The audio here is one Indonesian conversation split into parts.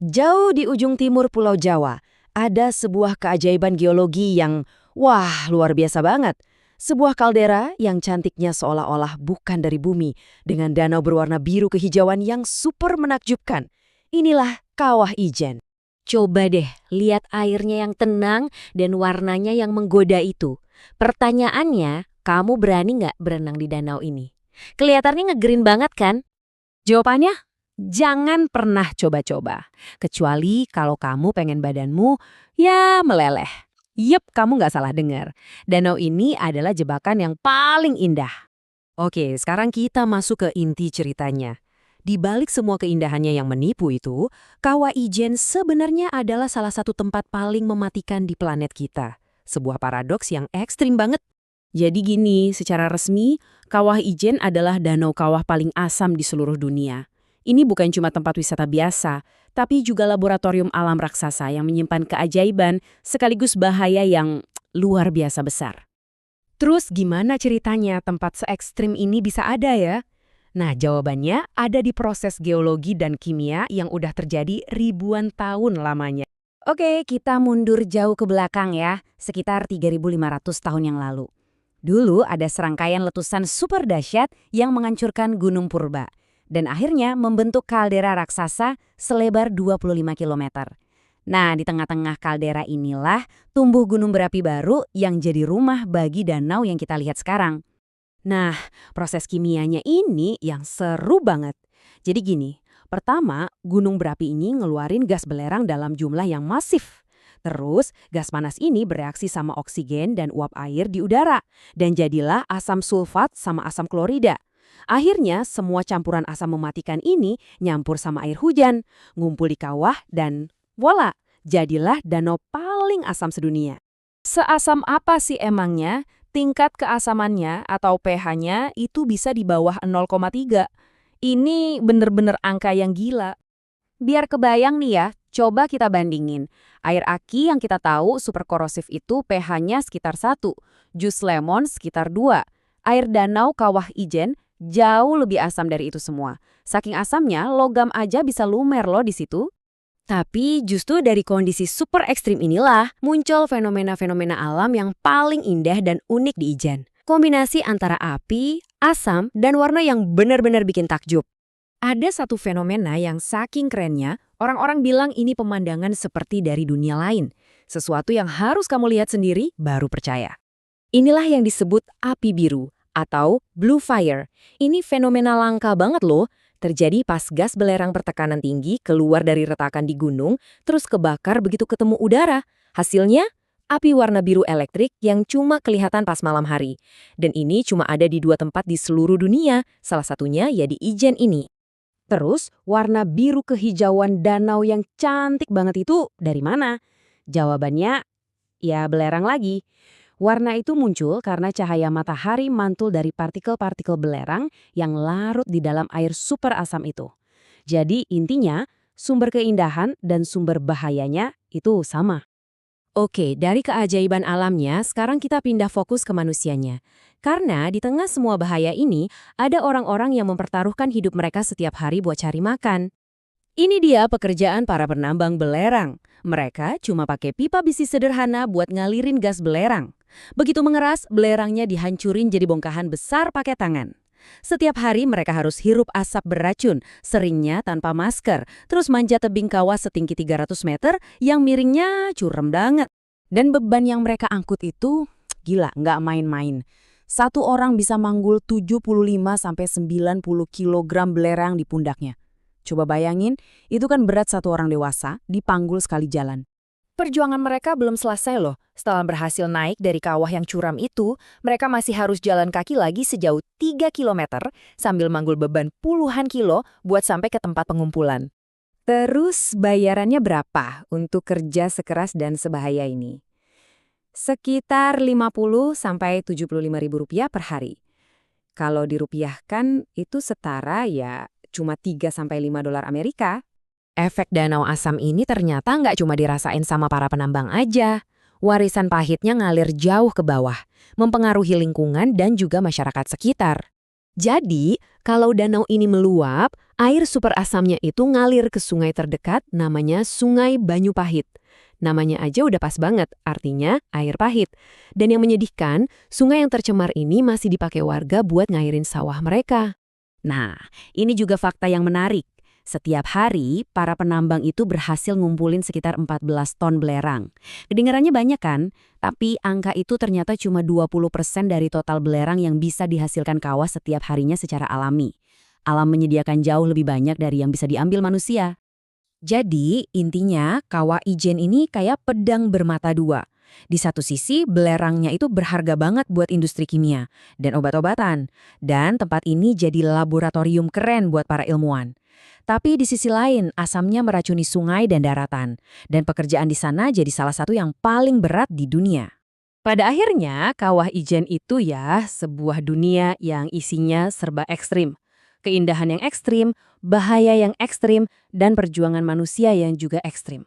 Jauh di ujung timur Pulau Jawa, ada sebuah keajaiban geologi yang, wah, luar biasa banget. Sebuah kaldera yang cantiknya seolah-olah bukan dari bumi, dengan danau berwarna biru kehijauan yang super menakjubkan. Inilah Kawah Ijen. Coba deh, lihat airnya yang tenang dan warnanya yang menggoda itu. Pertanyaannya, kamu berani nggak berenang di danau ini? Kelihatannya ngegreen banget kan? Jawabannya, jangan pernah coba-coba. Kecuali kalau kamu pengen badanmu, ya meleleh. Yep, kamu nggak salah dengar. Danau ini adalah jebakan yang paling indah. Oke, sekarang kita masuk ke inti ceritanya. Di balik semua keindahannya yang menipu itu, Kawah Ijen sebenarnya adalah salah satu tempat paling mematikan di planet kita. Sebuah paradoks yang ekstrim banget. Jadi gini, secara resmi, Kawah Ijen adalah danau kawah paling asam di seluruh dunia. Ini bukan cuma tempat wisata biasa, tapi juga laboratorium alam raksasa yang menyimpan keajaiban sekaligus bahaya yang luar biasa besar. Terus gimana ceritanya tempat se-ekstrim ini bisa ada ya? Nah, jawabannya ada di proses geologi dan kimia yang udah terjadi ribuan tahun lamanya. Oke, kita mundur jauh ke belakang ya, sekitar 3.500 tahun yang lalu. Dulu ada serangkaian letusan super dahsyat yang menghancurkan Gunung Purba dan akhirnya membentuk kaldera raksasa selebar 25 km. Nah, di tengah-tengah kaldera inilah tumbuh gunung berapi baru yang jadi rumah bagi danau yang kita lihat sekarang. Nah, proses kimianya ini yang seru banget. Jadi gini, pertama, gunung berapi ini ngeluarin gas belerang dalam jumlah yang masif. Terus, gas panas ini bereaksi sama oksigen dan uap air di udara, dan jadilah asam sulfat sama asam klorida. Akhirnya, semua campuran asam mematikan ini nyampur sama air hujan, ngumpul di kawah, dan voila, jadilah danau paling asam sedunia. Seasam apa sih emangnya? Tingkat keasamannya atau pH-nya itu bisa di bawah 0,3. Ini bener-bener angka yang gila. Biar kebayang nih ya, coba kita bandingin. Air aki yang kita tahu super korosif itu pH-nya sekitar 1, jus lemon sekitar 2. Air danau Kawah Ijen jauh lebih asam dari itu semua. Saking asamnya, logam aja bisa lumer loh di situ. Tapi justru dari kondisi super ekstrim inilah muncul fenomena-fenomena alam yang paling indah dan unik di Ijen. Kombinasi antara api, asam, dan warna yang benar-benar bikin takjub. Ada satu fenomena yang saking kerennya, orang-orang bilang ini pemandangan seperti dari dunia lain. Sesuatu yang harus kamu lihat sendiri baru percaya. Inilah yang disebut api biru atau blue fire. Ini fenomena langka banget loh. Terjadi pas gas belerang bertekanan tinggi keluar dari retakan di gunung, terus kebakar begitu ketemu udara. Hasilnya, api warna biru elektrik yang cuma kelihatan pas malam hari. Dan ini cuma ada di 2 tempat di seluruh dunia, salah satunya ya di Ijen ini. Terus, warna biru kehijauan danau yang cantik banget itu dari mana? Jawabannya, ya belerang lagi. Warna itu muncul karena cahaya matahari mantul dari partikel-partikel belerang yang larut di dalam air super asam itu. Jadi intinya, sumber keindahan dan sumber bahayanya itu sama. Oke, dari keajaiban alamnya, sekarang kita pindah fokus ke manusianya. Karena di tengah semua bahaya ini, ada orang-orang yang mempertaruhkan hidup mereka setiap hari buat cari makan. Ini dia pekerjaan para penambang belerang. Mereka cuma pakai pipa besi sederhana buat ngalirin gas belerang. Begitu mengeras, belerangnya dihancurin jadi bongkahan besar pakai tangan. Setiap hari mereka harus hirup asap beracun, seringnya tanpa masker, terus manjat tebing kawah setinggi 300 meter yang miringnya curam banget. Dan beban yang mereka angkut itu, gila, nggak main-main. Satu orang bisa manggul 75-90 kilogram belerang di pundaknya. Coba bayangin, itu kan berat satu orang dewasa dipanggul sekali jalan. Perjuangan mereka belum selesai loh. Setelah berhasil naik dari kawah yang curam itu, mereka masih harus jalan kaki lagi sejauh 3 km sambil manggul beban puluhan kilo buat sampai ke tempat pengumpulan. Terus bayarannya berapa untuk kerja sekeras dan sebahaya ini? Sekitar 50-75 ribu rupiah per hari. Kalau dirupiahkan itu setara ya cuma 3-5 dolar Amerika. Efek danau asam ini ternyata nggak cuma dirasain sama para penambang aja. Warisan pahitnya ngalir jauh ke bawah, mempengaruhi lingkungan dan juga masyarakat sekitar. Jadi, kalau danau ini meluap, Air super asamnya itu ngalir ke sungai terdekat namanya Sungai Banyupahit. Namanya aja udah pas banget, artinya air pahit. Dan yang menyedihkan, sungai yang tercemar ini masih dipakai warga buat ngairin sawah mereka. Nah, ini juga fakta yang menarik. Setiap hari, para penambang itu berhasil ngumpulin sekitar 14 ton belerang. Kedengarannya banyak kan? Tapi angka itu ternyata cuma 20% dari total belerang yang bisa dihasilkan kawah setiap harinya secara alami. Alam menyediakan jauh lebih banyak dari yang bisa diambil manusia. Jadi, intinya kawah ijen ini kayak pedang bermata dua. Di satu sisi, belerangnya itu berharga banget buat industri kimia dan obat-obatan. Dan tempat ini jadi laboratorium keren buat para ilmuwan. Tapi di sisi lain, asamnya meracuni sungai dan daratan. Dan pekerjaan di sana jadi salah satu yang paling berat di dunia. Pada akhirnya, kawah ijen itu ya sebuah dunia yang isinya serba ekstrim. Keindahan yang ekstrim, bahaya yang ekstrim, dan perjuangan manusia yang juga ekstrim.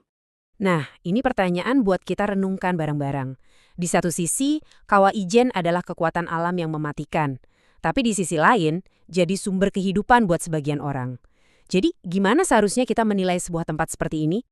Nah, ini pertanyaan buat kita renungkan bareng-bareng. Di satu sisi, kawah ijen adalah kekuatan alam yang mematikan. Tapi di sisi lain, jadi sumber kehidupan buat sebagian orang. Jadi, gimana seharusnya kita menilai sebuah tempat seperti ini?